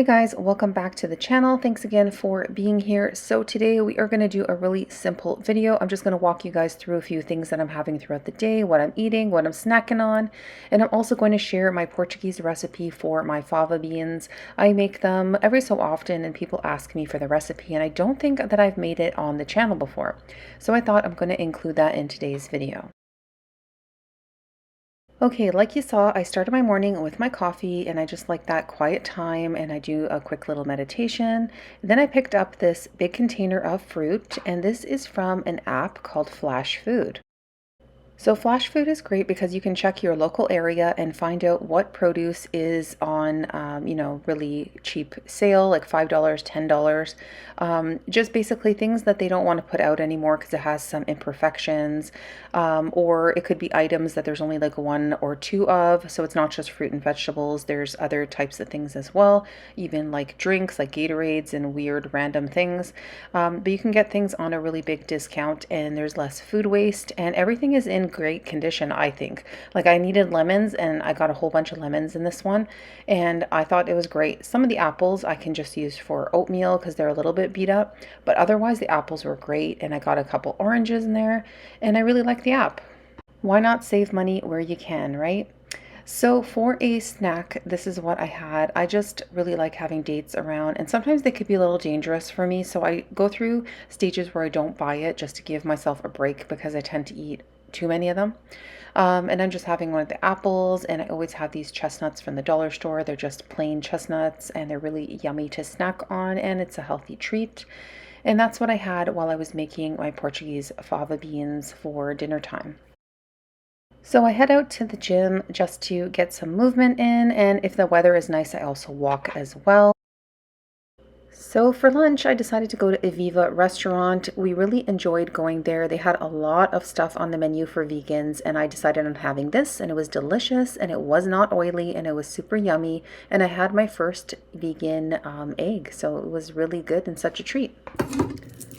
Hey guys, welcome back to the channel. Thanks again for being here. So today we are going to do a really simple video. I'm just going to walk you guys through a few things that I'm having throughout the day, what I'm eating, what I'm snacking on, and I'm also going to share my Portuguese recipe for my fava beans. I make them every so often and people ask me for the recipe, and I don't think that I've made it on the channel before. So I thought I'm going to include that in today's video. Okay, like you saw, I started my morning with my coffee and I just like that quiet time and I do a quick little meditation. Then I picked up this big container of fruit, and this is from an app called Flash Food. So Flash Food is great because you can check your local area and find out what produce is on, really cheap sale, like $5, $10. Just basically things that they don't want to put out anymore because it has some imperfections. Or it could be items that there's only like one or two of. So it's not just fruit and vegetables. There's other types of things as well, even like drinks like Gatorades and weird random things. But you can get things on a really big discount and there's less food waste and everything is in great condition, I think. Like I needed lemons and I got a whole bunch of lemons in this one and I thought it was great. Some of the apples I can just use for oatmeal because they're a little bit beat up, but otherwise the apples were great and I got a couple oranges in there and I really like the app. Why not save money where you can, right? So for a snack, this is what I had. I just really like having dates around and sometimes they could be a little dangerous for me. So I go through stages where I don't buy it just to give myself a break because I tend to eat too many of them. And I'm just having one of the apples, and I always have these chestnuts from the dollar store. They're just plain chestnuts and they're really yummy to snack on and it's a healthy treat. And that's what I had while I was making my Portuguese fava beans for dinner time. So I head out to the gym just to get some movement in, and if the weather is nice, I also walk as well. So for lunch, I decided to go to a Viva restaurant. We really enjoyed going there. They had a lot of stuff on the menu for vegans, and I decided on having this, and it was delicious, and it was not oily, and it was super yummy. And I had my first vegan egg, so it was really good and such a treat.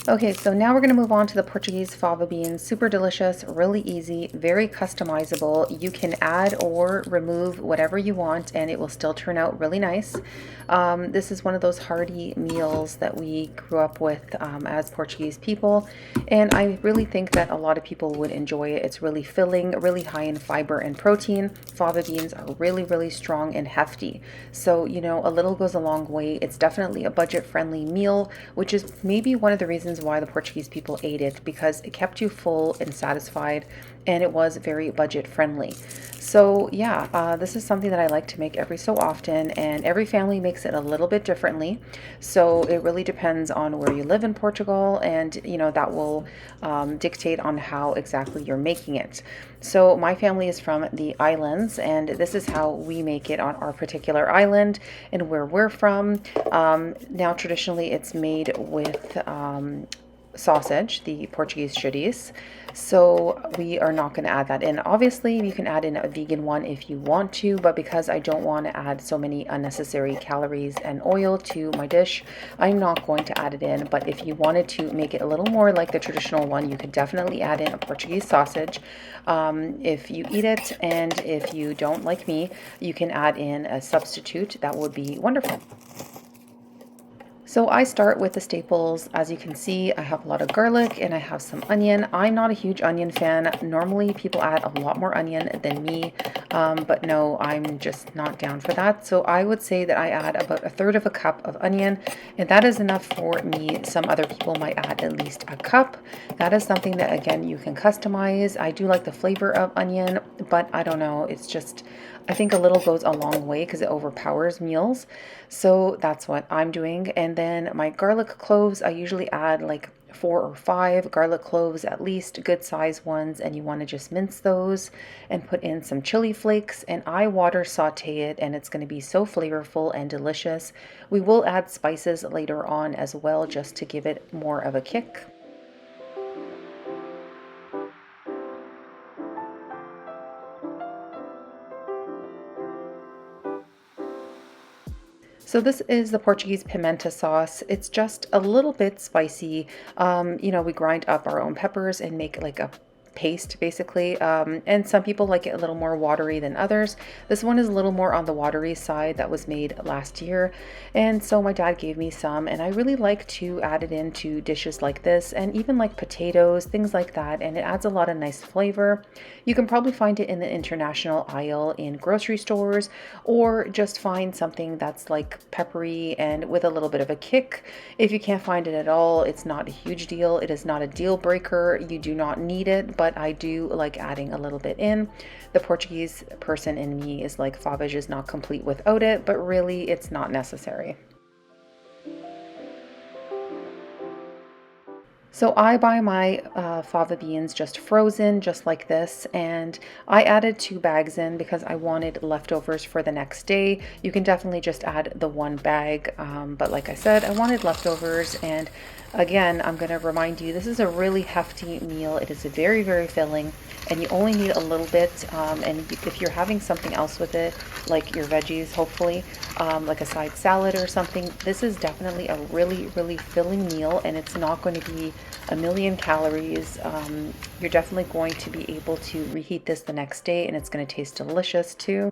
Okay, so now we're going to move on to the Portuguese fava beans. Super delicious, really easy, very customizable. You can add or remove whatever you want and it will still turn out really nice. This is one of those hearty meals that we grew up with as Portuguese people, and I really think that a lot of people would enjoy it. It's really filling, really high in fiber and protein. Fava beans are really, really strong and hefty. So, a little goes a long way. It's definitely a budget-friendly meal, which is maybe one of the reasons why the Portuguese people ate it, because it kept you full and satisfied and it was very budget friendly. So yeah, this is something that I like to make every so often, and every family makes it a little bit differently. So it really depends on where you live in Portugal, and that will dictate on how exactly you're making it. So my family is from the islands, and this is how we make it on our particular island and where we're from. Now traditionally it's made with sausage, the Portuguese chouriço. So we are not going to add that in. Obviously, you can add in a vegan one if you want to, but because I don't want to add so many unnecessary calories and oil to my dish, I'm not going to add it in. But if you wanted to make it a little more like the traditional one, you could definitely add in a Portuguese sausage if you eat it. And if you don't, like me, you can add in a substitute. That would be wonderful. So I start with the staples. As you can see, I have a lot of garlic and I have some onion. I'm not a huge onion fan. Normally people add a lot more onion than me, but no, I'm just not down for that. So I would say that I add about 1/3 of a cup of onion, and that is enough for me. Some other people might add at least a cup. That is something that, again, you can customize. I do like the flavor of onion, but I don't know. It's just, I think a little goes a long way because it overpowers meals. So that's what I'm doing. And then my garlic cloves, I usually add like 4 or 5 garlic cloves, at least good size ones, and you want to just mince those and put in some chili flakes, and I water saute it, and it's going to be so flavorful and delicious. We will add spices later on as well just to give it more of a kick. So this is the Portuguese pimento sauce. It's just a little bit spicy. We grind up our own peppers and make like a paste basically, and some people like it a little more watery than others. This one is a little more on the watery side, that was made last year, and so my dad gave me some, and I really like to add it into dishes like this and even like potatoes, things like that, and it adds a lot of nice flavor. You can probably find it in the international aisle in grocery stores, or just find something that's like peppery and with a little bit of a kick. If you can't find it at all, it's not a huge deal. It is not a deal breaker. You do not need it, but I do like adding a little bit in. The Portuguese person in me is like, fava is not complete without it, but really it's not necessary. So I buy my fava beans just frozen, just like this, and I added 2 bags in because I wanted leftovers for the next day. You can definitely just add the 1 bag, but like I said, I wanted leftovers, and again, I'm going to remind you, this is a really hefty meal. It is very, very filling, and you only need a little bit, and if you're having something else with it, like your veggies, hopefully, like a side salad or something, this is definitely a really, really filling meal, and it's not going to be a million calories. You're definitely going to be able to reheat this the next day, and it's going to taste delicious too.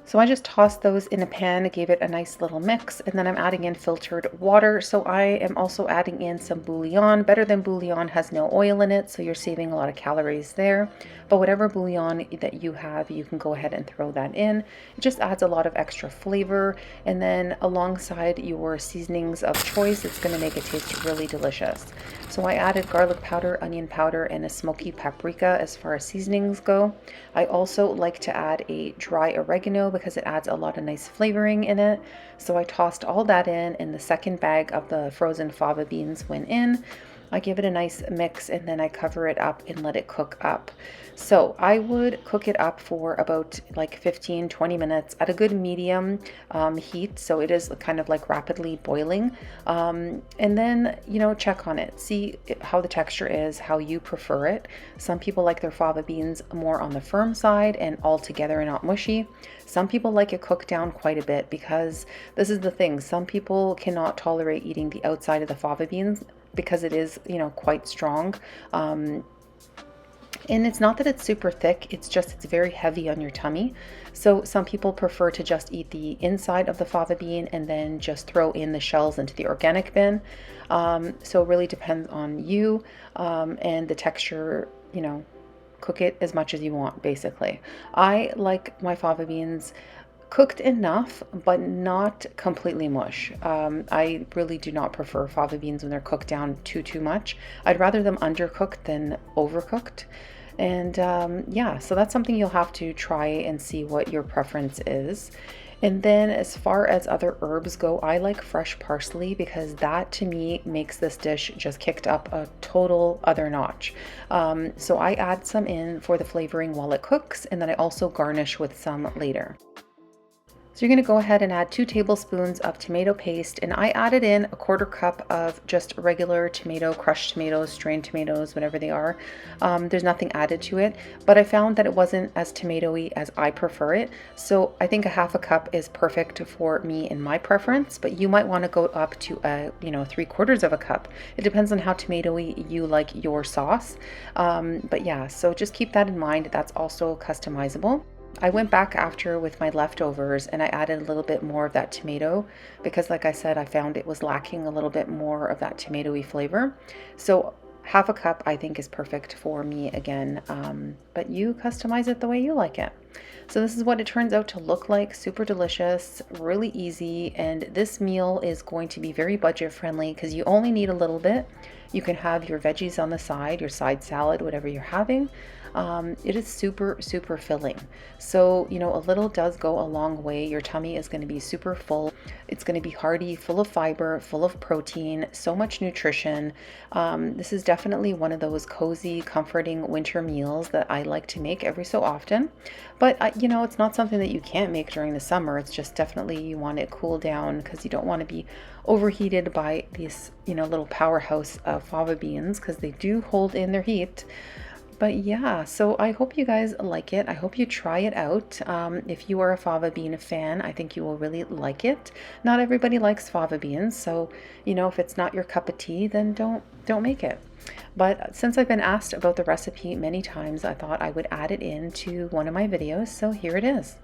So I just tossed those in a pan, gave it a nice little mix, and then I'm adding in filtered water. So I am also adding in some bouillon. Better Than Bouillon has no oil in it, so you're saving a lot of calories there. But whatever bouillon that you have, you can go ahead and throw that in. It just adds a lot of extra flavor, and then alongside your seasonings of choice, it's going to make it taste really delicious. So I added garlic powder, onion powder, and a smoky paprika as far as seasonings go. I also like to add a dry oregano because it adds a lot of nice flavoring in it. So I tossed all that in, and the 2nd bag of the frozen fava beans went in. I give it a nice mix, and then I cover it up and let it cook up. So I would cook it up for about like 15-20 minutes at a good medium heat, so it is kind of like rapidly boiling, and then check on it, see how the texture is, how you prefer it. Some people like their fava beans more on the firm side and all together and not mushy. Some people like it cooked down quite a bit, because this is the thing, some people cannot tolerate eating the outside of the fava beans because it is quite strong. And it's not that it's super thick, it's just it's very heavy on your tummy. So some people prefer to just eat the inside of the fava bean and then just throw in the shells into the organic bin. So it really depends on you, and the texture, cook it as much as you want, basically. I like my fava beans cooked enough, but not completely mush. I really do not prefer fava beans when they're cooked down too much. I'd rather them undercooked than overcooked. And yeah, so that's something you'll have to try and see what your preference is. And then as far as other herbs go, I like fresh parsley because that to me makes this dish just kicked up a total other notch. So I add some in for the flavoring while it cooks, and then I also garnish with some later. So you're going to go ahead and add 2 tablespoons of tomato paste, and I added in a 1/4 cup of just regular tomato, crushed tomatoes, strained tomatoes, whatever they are. There's nothing added to it, but I found that it wasn't as tomatoey as I prefer it. So I think a 1/2 cup is perfect for me and my preference, but you might want to go up to a 3/4 cup. It depends on how tomatoey you like your sauce. But yeah, so just keep that in mind. That's also customizable. I went back after with my leftovers and I added a little bit more of that tomato because, like I said, I found it was lacking a little bit more of that tomatoey flavor. So 1/2 cup I think is perfect for me again, but you customize it the way you like it. So this is what it turns out to look like. Super delicious, really easy, and this meal is going to be very budget friendly because you only need a little bit. You can have your veggies on the side, your side salad, whatever you're having. It is super, super filling. So, a little does go a long way. Your tummy is going to be super full. It's going to be hearty, full of fiber, full of protein, so much nutrition. This is definitely one of those cozy, comforting winter meals that I like to make every so often. But, it's not something that you can't make during the summer. It's just definitely you want it cool down because you don't want to be overheated by these, little powerhouse fava beans because they do hold in their heat. But yeah, so I hope you guys like it. I hope you try it out. If you are a fava bean fan, I think you will really like it. Not everybody likes fava beans, so if it's not your cup of tea, then don't don't make it. But since I've been asked about the recipe many times, I thought I would add it into one of my videos, so here it is.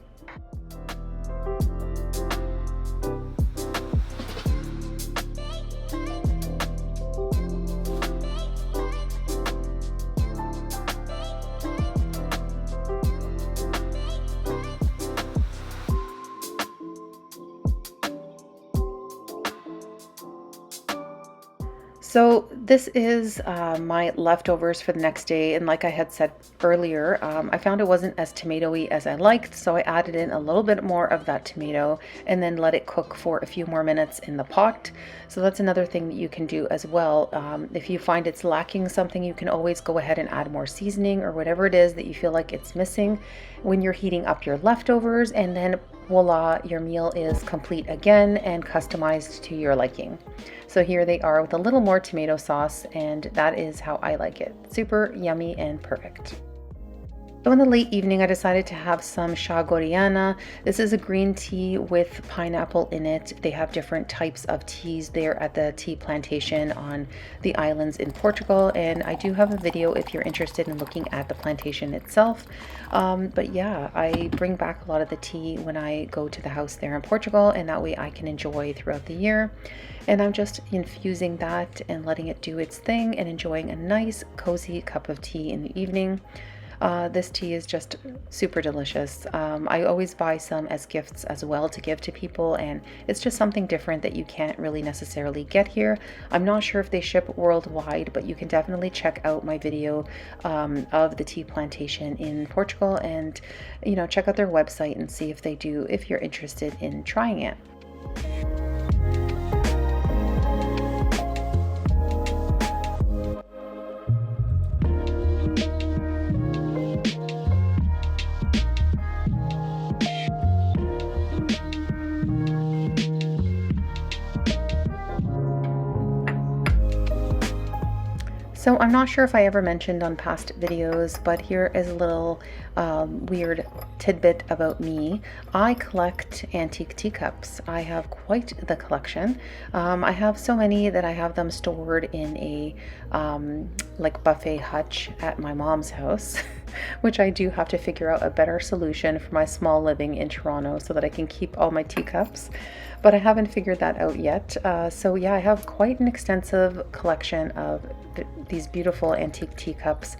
So this is my leftovers for the next day, and like I had said earlier, I found it wasn't as tomatoey as I liked, so I added in a little bit more of that tomato and then let it cook for a few more minutes in the pot. So that's another thing that you can do as well. If you find it's lacking something, you can always go ahead and add more seasoning or whatever it is that you feel like it's missing when you're heating up your leftovers, and then voila, your meal is complete again and customized to your liking. So here they are with a little more tomato sauce, and that is how I like it. Super yummy and perfect. So in the late evening, I decided to have some shagoriana. This is a green tea with pineapple in it. They have different types of teas there at the tea plantation on the islands in Portugal, and I do have a video if you're interested in looking at the plantation itself. But yeah, I bring back a lot of the tea when I go to the house there in Portugal, and that way I can enjoy throughout the year. And I'm just infusing that and letting it do its thing and enjoying a nice cozy cup of tea in the evening. This tea is just super delicious. I always buy some as gifts as well to give to people, and it's just something different that you can't really necessarily get here. I'm not sure if they ship worldwide, but you can definitely check out my video of the tea plantation in Portugal, and check out their website and see if they do, if you're interested in trying it. So I'm not sure if I ever mentioned on past videos, but here is a little weird tidbit about me. I collect antique teacups. I have quite the collection. I have so many that I have them stored in a like buffet hutch at my mom's house, which I do have to figure out a better solution for my small living in Toronto so that I can keep all my teacups. But I haven't figured that out yet. So yeah, I have quite an extensive collection of these beautiful antique teacups,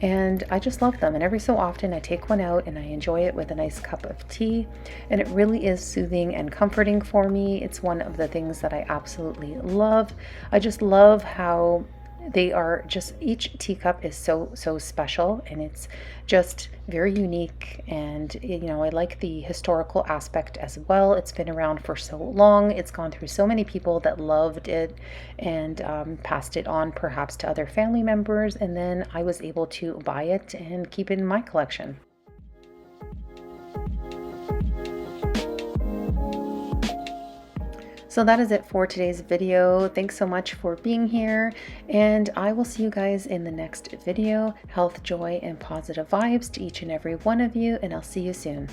and I just love them. And every so often I take one out and I enjoy it with a nice cup of tea, and it really is soothing and comforting for me. It's one of the things that I absolutely love. I just love how they are just, each teacup is so special, and it's just very unique. And I like the historical aspect as well. It's been around for so long, it's gone through so many people that loved it and passed it on perhaps to other family members, and then I was able to buy it and keep it in my collection. So that is it for today's video. Thanks so much for being here, and I will see you guys in the next video. Health, joy, and positive vibes to each and every one of you, and I'll see you soon.